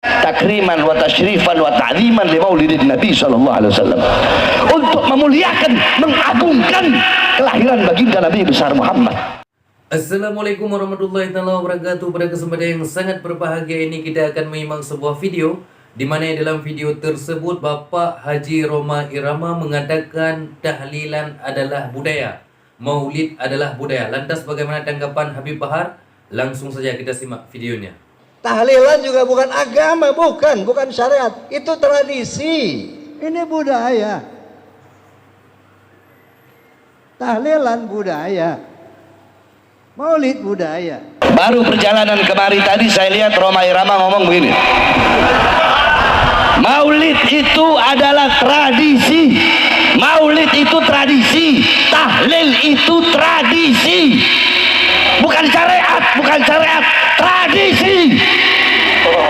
takriman wa tasyrifan wa ta'ziman li maulidin Nabi sallallahu alaihi wasallam, untuk memuliakan, mengagungkan kelahiran baginda Nabi besar Muhammad. Assalamualaikum warahmatullahi wabarakatuh. Pada kesempatan yang sangat berbahagia ini kita akan menyimak sebuah video di mana dalam video tersebut Bapak Haji Rhoma Irama mengatakan tahlilan adalah budaya, maulid adalah budaya. Lantas bagaimana tanggapan Habib Bahar? Langsung saja kita simak videonya. Tahlilan juga bukan agama, bukan syariat, itu tradisi. Ini budaya. Tahlilan budaya, maulid budaya. Baru perjalanan kemari tadi saya lihat Rhoma Irama ngomong begini, maulid itu adalah tradisi, maulid itu tradisi, tahlil itu tradisi, bukan syariat, tradisi.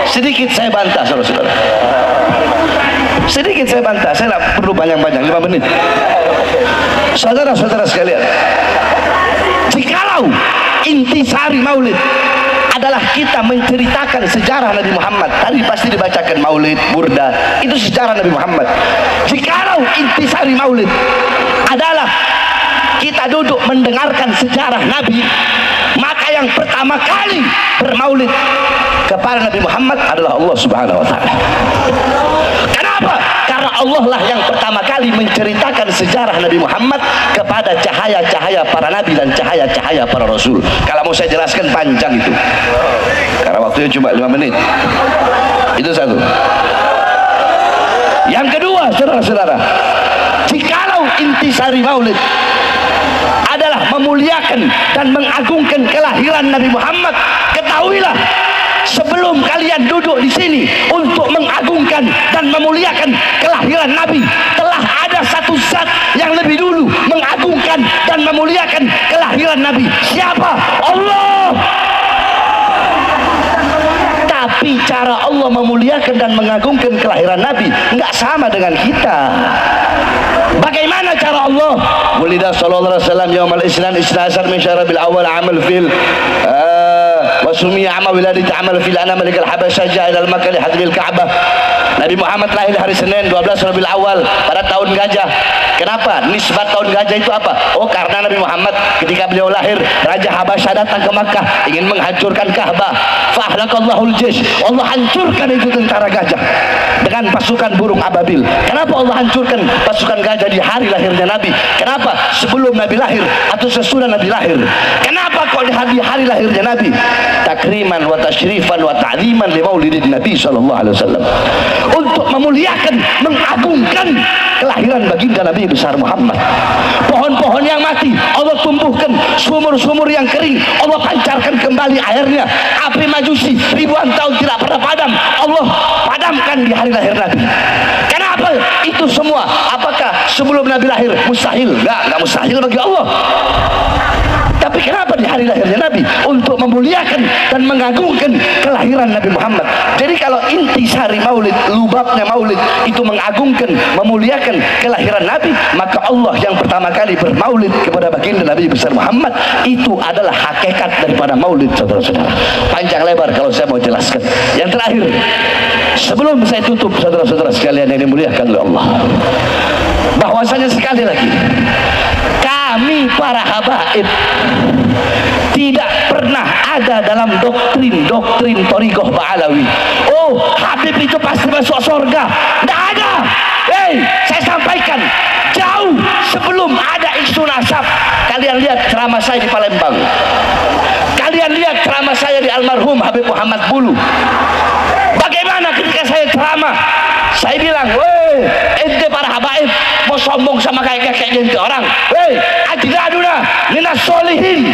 Sedikit saya bantah saudara-saudara, sedikit saya bantah, saya tidak perlu banyak-banyak, 5 menit. Saudara-saudara sekalian, jikalau intisari maulid adalah kita menceritakan sejarah Nabi Muhammad, tadi pasti dibacakan maulid, burda, itu sejarah Nabi Muhammad. Jikalau intisari maulid adalah kita duduk mendengarkan sejarah Nabi, maka yang pertama kali bermaulid kepada Nabi Muhammad adalah Allah Subhanahu wa Ta'ala. Kenapa? Karena Allah lah yang pertama kali menceritakan sejarah Nabi Muhammad kepada cahaya-cahaya para nabi dan cahaya-cahaya para rasul. Kalau mau saya jelaskan panjang itu, karena waktunya cuma 5 menit. Itu satu. Yang kedua, saudara-saudara, jikalau intisari maulid adalah memuliakan dan mengagungkan kelahiran Nabi Muhammad, ketahuilah sebelum kalian duduk di sini untuk mengagungkan dan memuliakan kelahiran Nabi, telah ada satu zat yang lebih dulu mengagungkan dan memuliakan kelahiran Nabi. Siapa? Allah. Tapi cara Allah memuliakan dan mengagungkan kelahiran Nabi nggak sama dengan kita. Bagaimana cara Allah? Wulida sallallahu alaihi wasallam yaumal isnan isnasar min syarabil awal amal fil wasumiyya amal wiladati amal fil ana malikal habasyah ja'a ilal makkah li hadmil ka'bah. Nabi Muhammad lahir hari Senin 12 Rabiul Awal pada tahun gajah. Kenapa? Nisbat tahun gajah itu apa? Oh, karena Nabi Muhammad ketika beliau lahir, Raja Habasyah datang ke Makkah ingin menghancurkan Ka'bah. Fahlakallahul jaysh. Allah hancurkan itu tentara gajah dengan pasukan burung ababil. Kenapa Allah hancurkan pasukan gajah di hari lahirnya Nabi? Kenapa? Sebelum Nabi lahir atau sesudah Nabi lahir? Kenapa kok di hari lahirnya Nabi? Takriman wa tasyrifan wa ta'ziman li maulidin Nabi sallallahu alaihi wasallam, untuk memuliakan, mengagungkan kelahiran baginda Nabi besar Muhammad. Pohon-pohon yang mati Allah tumbuhkan, sumur-sumur yang kering Allah pancarkan kembali airnya. Api majusi ribuan tahun tidak pernah padam, Allah padamkan di hari lahir Nabi. Kenapa itu semua? Apakah sebelum Nabi lahir mustahil? Enggak mustahil bagi Allah. Tapi kenapa di hari lahirnya Nabi? Untuk memuliakan dan mengagungkan kelahiran Nabi Muhammad. Jadi kalau intisari maulid, lubabnya maulid itu mengagungkan, memuliakan kelahiran Nabi, maka Allah yang pertama kali bermaulid kepada baginda Nabi besar Muhammad, itu adalah hakikat daripada maulid, saudara-saudara. Panjang lebar kalau saya mau jelaskan. Yang terakhir, sebelum saya tutup, saudara-saudara sekalian yang dimuliakan oleh Allah, bahwasanya sekali lagi kami para habaib tidak pernah ada dalam doktrin Thariqah Ba'alawi, oh Habib itu pasti masuk surga. Tidak ada. Saya sampaikan jauh sebelum ada isu nasab. Kalian lihat ceramah saya di Palembang, kalian lihat ceramah saya di almarhum Habib Muhammad Bulu. Bagaimana ketika saya ceramah, saya bilang, weh, ente para habaib mau sombong sama kayak ente orang. Weh, ajladuna minas solihin,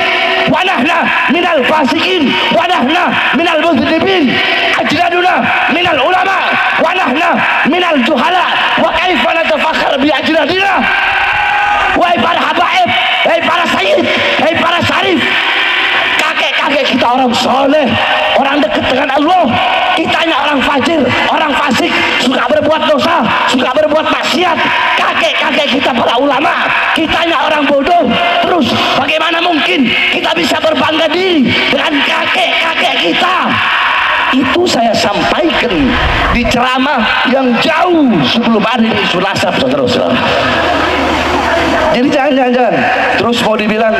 wanahna minal fasikin, wanahna minal mudhibin, ajladuna minal ulama, wanahna minal juhala, wa kaifa natafakhar bi ajladina. Wahai para habaib, wahai para sayyid, wahai para syarif, kakek-kakek kita orang soleh, orang dekat dengan Allah. Kitanya orang fajir, orang fasik, suka berbuat dosa, suka berbuat maksiat. Kakek-kakek kita para ulama, kitanya orang bodoh. Terus bagaimana mungkin kita bisa berbangga diri dengan kakek-kakek kita? itu saya sampaikan di ceramah yang jauh sebelum ada isu nasab, saudara-saudara. Jadi jangan terus mau dibilang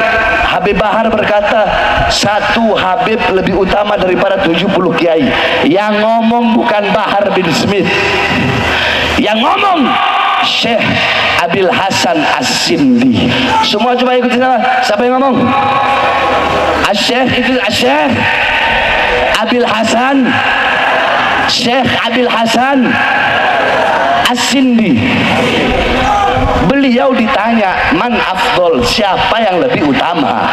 Habib Bahar berkata satu Habib lebih utama daripada 70 kiai. Yang ngomong bukan Bahar bin Smith, yang ngomong Syekh Abil Hasan As-Sindi. Semua coba ikutin saya. Siapa yang ngomong? Syekh itu Syekh Abil Hasan, Syekh Abil Hasan As-Sindi. Beliau ditanya man afdol, siapa yang lebih utama,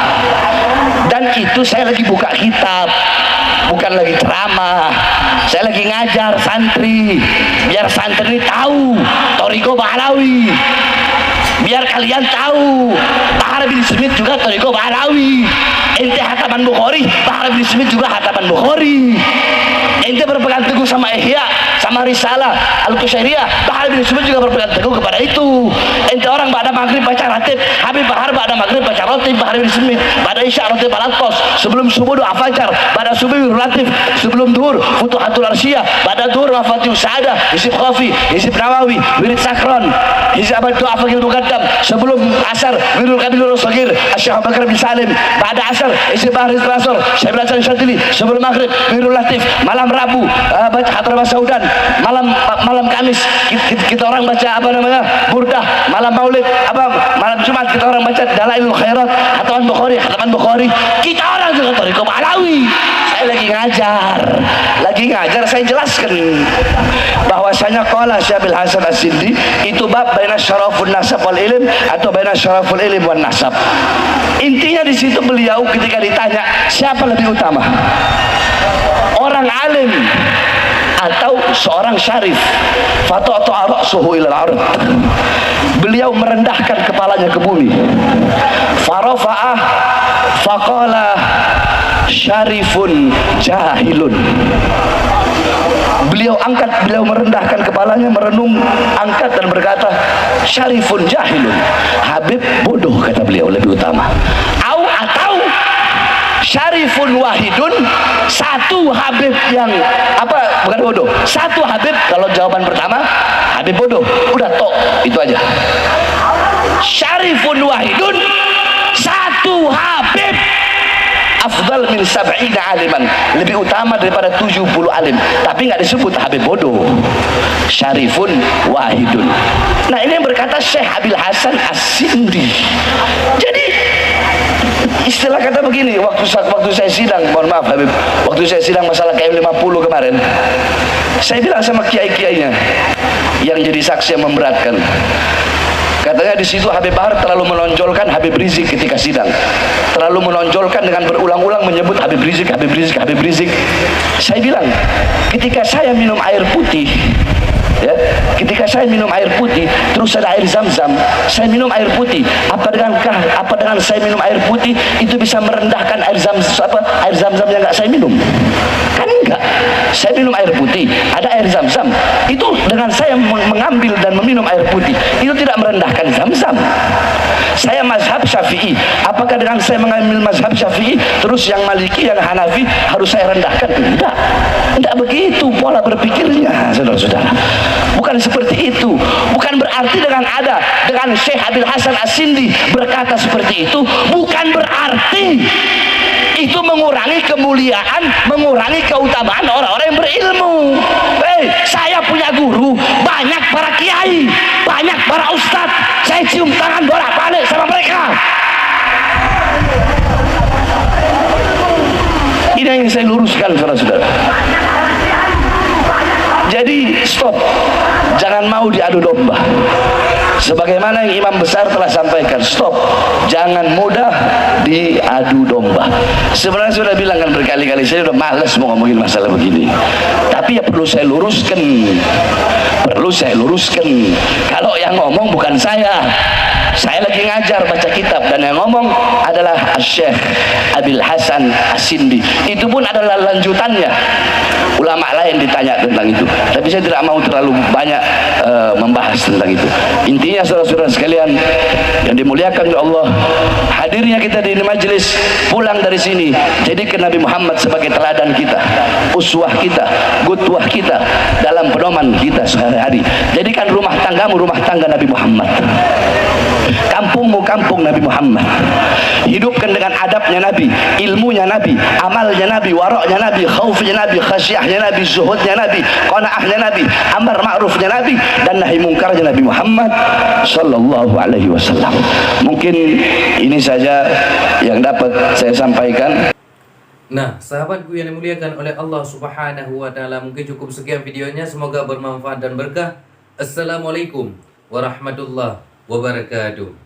dan itu saya lagi buka kitab, bukan lagi ceramah. Saya lagi ngajar santri biar santri tahu Thariqah Bahlawi, biar kalian tahu Bahar bin Smith juga Thariqah Bahlawi. Ente hataman Bukhari, Bahar bin Smith juga hataman Bukhari. Ente berpegang teguh sama Ihya, sama Risalah Al-Qushairiyah, Bahar bin Smith juga berpegang teguh kepada itu. Ente orang ba'da maghrib baca ratib, Habib Bahar ba'da maghrib baca ratib, Bahar bin Smith ba'da isya ratib al-Atqas, sebelum subuh doa fajar, ba'da subuh ratib, sebelum duhur Futuhatul Arsyiyah, ba'da duhur Mafatihus Sa'adah, Hizib Khafi, Hizib Nawawi, Wirid Sakron, Hizib Abad Doa Fakir Muqaddam, sebelum asar Wirul Qabilul Sagir, Syekh Abu Bakar bin Salim, ba'da asar Hizib Bahar Hizib Asar, Syekh Hasan Syadili, sebelum maghrib Wirul Latif, malam Rabu baca Hadrama Saudan, malam Kamis kita orang baca apa namanya Burdah, malam Maulid malam Jumat kita orang baca Dalailul Khairat, hataman Bukhari. Kita orang juga Thariqah Bahlawi. Saya lagi ngajar saya jelaskan bahwasanya qala Syekh Abil Hasan As-Sindi itu bab baina syarafun nasab wal ilm atau baina syaraful ilm wan nasab. Intinya di situ beliau ketika ditanya siapa lebih utama, orang alim atau seorang syarif, fata'atu ra'suhu ila al-ard, beliau merendahkan kepalanya ke bumi, farafa'ah faqala syarifun jahilun. Beliau merendahkan kepalanya, merenung, angkat dan berkata syarifun jahilun, Habib bodoh, kata beliau, lebih utama. Atau syarifun wahidun, satu Habib yang bukan bodoh, satu Habib. Kalau jawaban pertama Habib bodoh, udah tok, itu aja. Syarifun wahidun, satu Habib afdal min sab'ina aliman, lebih utama daripada 70 alim, tapi nggak disebut Habib bodoh. Syarifun wahidun. Nah, ini yang berkata Syekh Abil Hasan As-Sindi. Jadi istilah kata begini, waktu saya sidang, mohon maaf Habib, waktu saya sidang masalah KM50 kemarin, saya bilang sama kiai-kiainya yang jadi saksi yang memberatkan, katanya di situ Habib Bahar terlalu menonjolkan Habib Rizik ketika sidang, terlalu menonjolkan dengan berulang-ulang menyebut Habib Rizik. Saya bilang, ketika saya minum air putih, ya, ketika saya minum air putih terus ada air zam-zam, saya minum air putih, apa dengan saya minum air putih itu bisa merendahkan air zam-zam yang nggak saya minum? Kan enggak. Saya minum air putih, ada air zam-zam, itu dengan saya mengambil dan meminum air putih itu tidak merendahkan zam-zam. Saya mazhab Syafi'i, apakah dengan saya mengambil mazhab Syafi'i terus yang Maliki, yang Hanafi harus saya rendahkan? Tidak begitu pola berpikirnya, saudara-saudara. Bukan seperti itu. Bukan berarti dengan Syekh Abil Hasan As-Sindi berkata seperti itu, bukan berarti itu mengurangi kemuliaan, mengurangi keutamaan orang-orang yang berilmu. Saya punya guru, banyak para kiai, banyak para ustadz, saya cium tangan bolak-balik sama mereka. Ini yang saya luruskan, saudara-saudara. Jadi stop, jangan mau diadu domba. Sebagaimana yang imam besar telah sampaikan, stop, jangan mudah diadu domba. Sebenarnya sudah bilang kan berkali-kali, saya sudah malas mau ngomongin masalah begini, tapi ya perlu saya luruskan. Kalau yang ngomong bukan saya lagi ngajar baca kitab, dan yang ngomong adalah Syekh Abil Hasan As-Sindi. Itu pun adalah lanjutannya. Ulama lain ditanya tentang itu, tapi saya tidak mau terlalu banyak membahas tentang itu. Intinya saudara-saudara sekalian yang dimuliakan oleh Allah, hadis hadirnya kita di majelis, pulang dari sini, jadikan Nabi Muhammad sebagai teladan kita, uswah kita, gutwah kita dalam pedoman kita sehari-hari. Jadikan rumah tanggamu rumah tangga Nabi Muhammad, kampungmu kampung Nabi Muhammad. Hidupkan dengan adabnya Nabi, ilmunya Nabi, amalnya Nabi, waraknya Nabi, khaufnya Nabi, khasyahnya Nabi, zuhudnya Nabi, qanaahnya Nabi, amar ma'rufnya Nabi, dan nahi mungkarnya Nabi Muhammad sallallahu alaihi wasallam. Mungkin ini saja yang dapat saya sampaikan. Nah, sahabatku yang dimuliakan oleh Allah Subhanahu wa taala, mungkin cukup sekian videonya, semoga bermanfaat dan berkah. Assalamualaikum warahmatullahi wabarakatuh.